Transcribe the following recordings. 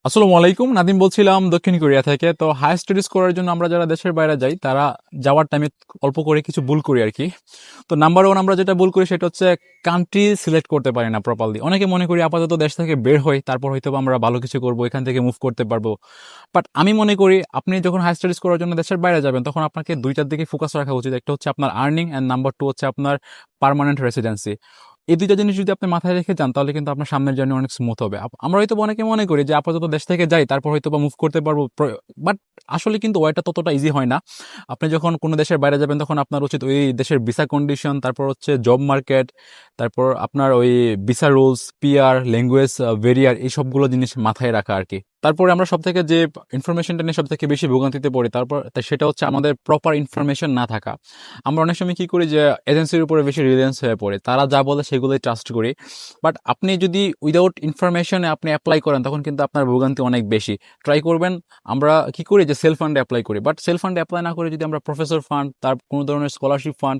আসসালামু আলাইকুম, নাদিম বলছিলাম দক্ষিণ কোরিয়া থেকে। তো হায়ার স্টাডিজ করার জন্য আমরা যারা দেশের বাইরে যাই তারা যাওয়ার টাইমে অল্প করে কিছু ভুল করি আর কি। তো নাম্বার ওয়ান আমরা যেটা ভুল করি সেটা হচ্ছে কান্ট্রি সিলেক্ট করতে পারি না প্রপারলি। অনেকে মনে করি আপাতত দেশ থেকে বের হই, তারপর হয়তো বা আমরা ভালো কিছু করবো, এখান থেকে মুভ করতে পারবো। বাট আমি মনে করি আপনি যখন হায়ার স্টাডিজ করার জন্য দেশের বাইরে যাবেন তখন আপনাকে দুইটার দিকে ফোকাস রাখা উচিত। একটা হচ্ছে আপনার আর্নিং অ্যান্ড নাম্বার টু হচ্ছে আপনার পার্মানেন্ট রেসিডেন্সি। এই দুইটা জিনিস যদি আপনি মাথায় রেখে যান তাহলে কিন্তু আপনার সামনের জার্নি অনেক স্মুথ হবে। আমরা হয়তো অনেকে মনে করি যে আপাতত দেশ থেকে যাই তারপর হয়তো বা মুভ করতে পারবো, বাট আসলে কিন্তু ওইটা ততটা ইজি হয় না। আপনি যখন কোনো দেশের বাইরে যাবেন তখন আপনার উচিত ওই দেশের ভিসা কন্ডিশন, তারপর হচ্ছে জব মার্কেট, তারপর আপনার ওই ভিসা রুলস, পিআর, ল্যাঙ্গুয়েজ ভেরিয়ার, এই সবগুলো জিনিস মাথায় রাখা আর কি। তারপরে আমরা সব থেকে যে ইনফরমেশনটা নিয়ে সব থেকে বেশি ভোগান্তিতে পড়ি সেটা হচ্ছে আমাদের প্রপার ইনফরমেশন না থাকা। আমরা অনেক সময় কি করি যে এজেন্সির উপরে বেশি রিলায়েন্স হয়ে পড়ে, তারা যা বলে সেগুলোই ট্রাস্ট করি। বাট আপনি যদি উইদাউট ইনফরমেশনে আপনি অ্যাপ্লাই করেন তখন কিন্তু আপনার ভোগান্তি অনেক বেশি। ট্রাই করবেন, আমরা কি করি যে সেলফ ফান্ডে অ্যাপ্লাই করি, বাট সেলফ ফান্ডে অ্যাপ্লাই না করে যদি আমরা প্রফেসর ফান্ড, তার কোনো ধরনের স্কলারশিপ ফান্ড,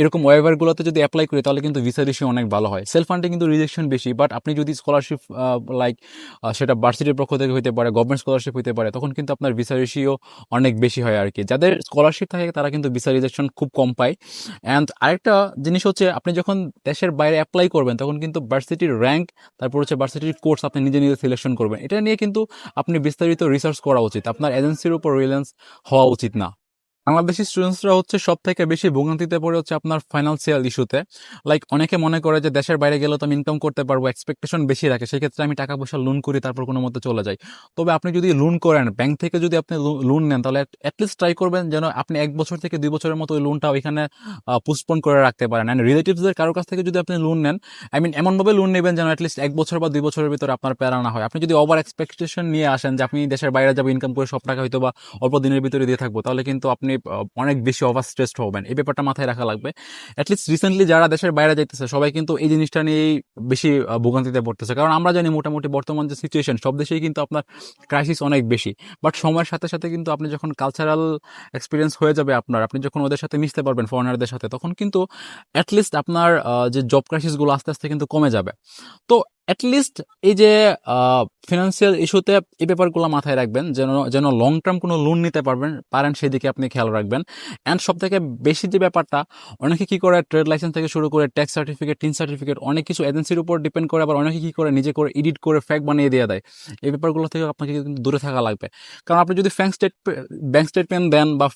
এরকম ওয়েভারগুলোতে যদি অ্যাপ্লাই করি তাহলে কিন্তু ভিসা রেশিও অনেক ভালো হয়। সেলফ ফান্ডে কিন্তু রিজেকশন বেশি, বাট আপনি যদি স্কলারশিপ লাইক সেটা ভার্সিটির পক্ষ থেকে হতে পারে, গভর্নমেন্ট স্কলারশিপ হতে পারে, তখন কিন্তু আপনার ভিসা রেশিও অনেক বেশি হয় আর কি। যাদের স্কলারশিপ থাকে তারা কিন্তু ভিসা রিজেকশন খুব কম পায়। অ্যান্ড আরেকটা জিনিস হচ্ছে আপনি যখন দেশের বাইরে অ্যাপ্লাই করবেন তখন কিন্তু ভার্সিটির র্যাঙ্ক, তারপর হচ্ছে ভার্সিটির কোর্স আপনি নিজে নিজে সিলেকশন করবেন। এটা নিয়ে কিন্তু আপনি বিস্তারিত রিসার্চ করা উচিত, আপনার এজেন্সির উপর রিলায়েন্স হওয়া উচিত না। বাংলাদেশি স্টুডেন্টসরা হচ্ছে সব থেকে বেশি ভোগান্তিতে পড়ে হচ্ছে আপনার ফাইন্যান্সিয়াল ইস্যুতে। লাইক অনেকে মনে করে যে দেশের বাইরে গেলে তো আমি ইনকাম করতে পারবো, এক্সপেকটেশন বেশি রাখে, সেক্ষেত্রে আমি টাকা পয়সা লোন করি তারপর কোনো মতে চলে যাই। তবে আপনি যদি লোন করেন ব্যাংক থেকে, যদি আপনি লোন নেন তাহলে অ্যাটলিস্ট ট্রাই করবেন যেন আপনি 1 বছর থেকে 2 বছরের মতো ওই লোনটা ওইখানে পোস্টপোন করে রাখতে পারেন। অ্যান্ড রিলেটিভসদের কারোর কাছ থেকে যদি আপনি লোন নেন, আই মিন এমনভাবে লোন নেবেন যেন অ্যাটলিস্ট 1 বছর বা 2 বছরের ভিতরে আপনার প্যারা না হয়। আপনি যদি ওভার এক্সপেকটেশন নিয়ে আসেন যে আপনি দেশের বাইরে যাবো, ইনকাম করে সব টাকা হয়তো বা অল্প দিনের ভিতরে দিয়ে থাকবো, তাহলে কিন্তু আপনি অনেক বেশি ওভার স্ট্রেসড হবেন। এই ব্যাপারটা মাথায় রাখা লাগবে। অ্যাটলিস্ট রিসেন্টলি যারা দেশের বাইরে যাইতেছে সবাই কিন্তু এই জিনিসটা নিয়েই বেশি ভোগান্তিতে পড়তেছে, কারণ আমরা জানি মোটামুটি বর্তমান যে সিচুয়েশন সব দেশেই কিন্তু আপনার ক্রাইসিস অনেক বেশি। বাট সময়ের সাথে সাথে কিন্তু আপনি যখন কালচারাল এক্সপিরিয়েন্স হয়ে যাবে আপনার, আপনি যখন ওদের সাথে মিশতে পারবেন ফরেনারদের সাথে, তখন কিন্তু অ্যাটলিস্ট আপনার যে জব ক্রাইসিসগুলো আস্তে আস্তে কিন্তু কমে যাবে। তো অ্যাটলিস্ট এই যে ফিনান্সিয়াল ইস্যুতে এই ব্যাপারগুলো মাথায় রাখবেন, যেন যেন লং টার্ম কোনো লোন নিতে পারেন সেদিকে আপনি খেয়াল রাখবেন। অ্যান্ড সব থেকে বেশি যে ব্যাপারটা, অনেকে কি করে ট্রেড লাইসেন্স থেকে শুরু করে ট্যাক্স সার্টিফিকেট, টিন সার্টিফিকেট, অনেক কিছু এজেন্সির উপর ডিপেন্ড করে, আবার অনেকে কি করে নিজে করে এডিট করে ফ্যাক বানিয়ে দিয়ে দেয়। এই ব্যাপারগুলো থেকে আপনাকে কিন্তু দূরে থাকা লাগবে। কারণ আপনি যদি ব্যাংক স্টেটমেন্ট দেন বা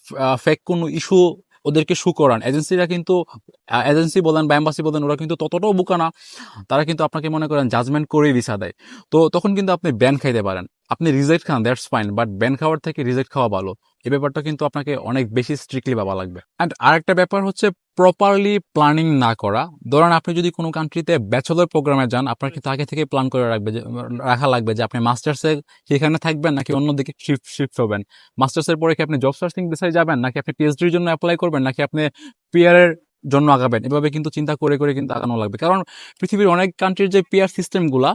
ফেক কোনো ইস্যু ওদেরকে শু করান, এজেন্সিরা কিন্তু, এজেন্সি বলেন বা এম্বাসি বলেন, ওরা কিন্তু ততটাও বোকা না। তারা কিন্তু আপনাকে মনে করেন জাজমেন্ট করেই ভিসা দেয়। তো তখন কিন্তু আপনি ব্যান খাইতে পারেন। আপনি রিজেক্ট খান, দ্যাটস ফাইন, বাট ব্যান খাওয়ার থেকে রিজেক্ট খাওয়া ভালো। এই ব্যাপারটা কিন্তু আপনাকে অনেক বেশি স্ট্রিক্টলি ভাবা লাগবে। অ্যান্ড আরেকটা ব্যাপার হচ্ছে প্রপারলি প্ল্যানিং না করা। ধরেন আপনি যদি কোনো কান্ট্রিতে ব্যাচেলর প্রোগ্রামে যান, আপনার কিন্তু আগে থেকে প্ল্যান করে রাখা লাগবে যে আপনি মাস্টার্সে সেখানে থাকবেন নাকি অন্যদিকে শিফট হবেন। মাস্টার্সের পরে কি আপনি জব সার্চিং দিশায় যাবেন, নাকি আপনি পিএইচডির জন্য অ্যাপ্লাই করবেন, নাকি আপনি পিআরের জন্য আগাবেন। এভাবে কিন্তু চিন্তা করে করে কিন্তু আগানো লাগবে, কারণ পৃথিবীর অনেক কান্ট্রির যে পিআর সিস্টেমগুলা,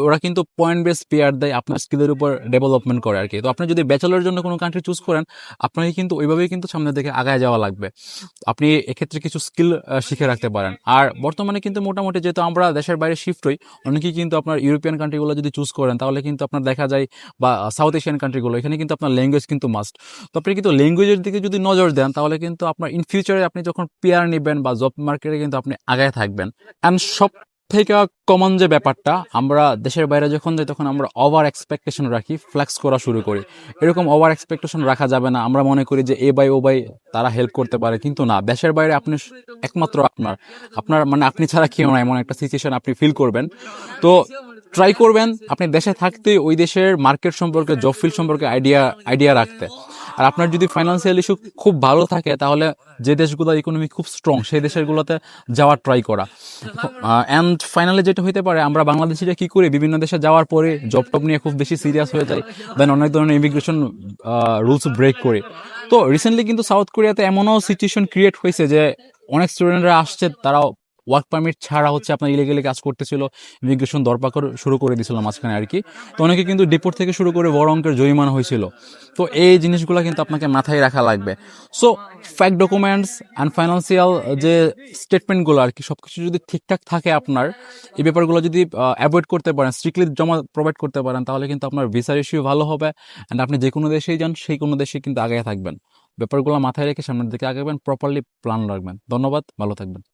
ওরা কিন্তু পয়েন্ট বেস পিআর দেয়, আপনার স্কিলের উপর ডেভেলপমেন্ট করে আর কি। তো আপনি যদি ব্যাচেলরের জন্য কোনো কান্ট্রি চুজ করেন, আপনাকে কিন্তু ওইভাবেই কিন্তু সামনের দিকে আগায় যাওয়া লাগবে। আপনি এক্ষেত্রে কিছু স্কিল শিখে রাখতে পারেন। আর বর্তমানে কিন্তু মোটামুটি যেহেতু আমরা দেশের বাইরে শিফট হই, অনেকেই কিন্তু আপনার ইউরোপিয়ান কান্ট্রিগুলো যদি চুজ করেন তাহলে কিন্তু আপনার দেখা যায়, বা সাউথ এশিয়ান কান্ট্রিগুলো, এখানে কিন্তু আপনার ল্যাঙ্গুয়েজ কিন্তু মাস্ট। তো আপনি কিন্তু ল্যাঙ্গুয়েজের দিকে যদি নজর দেন তাহলে কিন্তু আপনার ইন ফিউচারে আপনি যখন পিআর নেবেন বা জব মার্কেটে কিন্তু আপনি আগায় থাকবেন। অ্যান্ড সব থেকে কমন যে ব্যাপারটা, আমরা দেশের বাইরে যখন যাই তখন আমরা ওভার এক্সপেকটেশন রাখি, ফ্লেক্স করা শুরু করি। এরকম ওভার এক্সপেকটেশন রাখা যাবে না। আমরা মনে করি যে এ বাই ও বাই তারা হেল্প করতে পারে, কিন্তু না, দেশের বাইরে আপনি একমাত্র আপনার আপনার মানে আপনি ছাড়া কেউ না, এমন একটা সিচুয়েশন আপনি ফিল করবেন। তো ট্রাই করবেন আপনি দেশে থাকতে ওই দেশের মার্কেট সম্পর্কে, জব ফিল্ড সম্পর্কে আইডিয়া রাখতে। আর আপনার যদি ফাইন্যান্সিয়াল ইস্যু খুব ভালো থাকে তাহলে যে দেশগুলোর ইকোনমি খুব স্ট্রং সেই দেশগুলোতে যাওয়ার ট্রাই করা। অ্যান্ড ফাইনালি যেটা হইতে পারে, আমরা বাংলাদেশিরা কি করি, বিভিন্ন দেশে যাওয়ার পরে জব টব নিয়ে খুব বেশি সিরিয়াস হয়ে যায়, দেন অনেক ধরনের ইমিগ্রেশন রুলস ব্রেক করি। তো রিসেন্টলি কিন্তু সাউথ কোরিয়াতে এমনও সিচুয়েশন ক্রিয়েট হয়েছে যে অনেক স্টুডেন্টরা আসছে, তারাও ওয়ার্ক পারমিট ছাড়া হচ্ছে আপনার ইলিগালি কাজ করতেছিল, ইমিগ্রেশন দরপাকড় শুরু করে দিয়েছিল মাঝখানে আর কি। তো অনেকে কিন্তু ডিপোর্ট থেকে শুরু করে বড় অঙ্কের জরিমানা হয়েছিল। তো এই জিনিসগুলো কিন্তু আপনাকে মাথায় রাখা লাগবে। So fact documents and financial যে স্টেটমেন্টগুলো আর কি, সব কিছু যদি ঠিকঠাক থাকে আপনার, এই ব্যাপারগুলো যদি অ্যাভয়েড করতে পারেন, স্ট্রিক্টলি জমা প্রোভাইড করতে পারেন, তাহলে কিন্তু আপনার ভিসার ইস্যু ভালো হবে। অ্যান্ড আপনি যে কোনো দেশেই যান, সেই কোনো দেশে কিন্তু আগে থাকবেন। ব্যাপারগুলো মাথায় রেখে সামনের দিকে আগাবেন, প্রপারলি প্ল্যান রাখবেন। ধন্যবাদ, ভালো থাকবেন।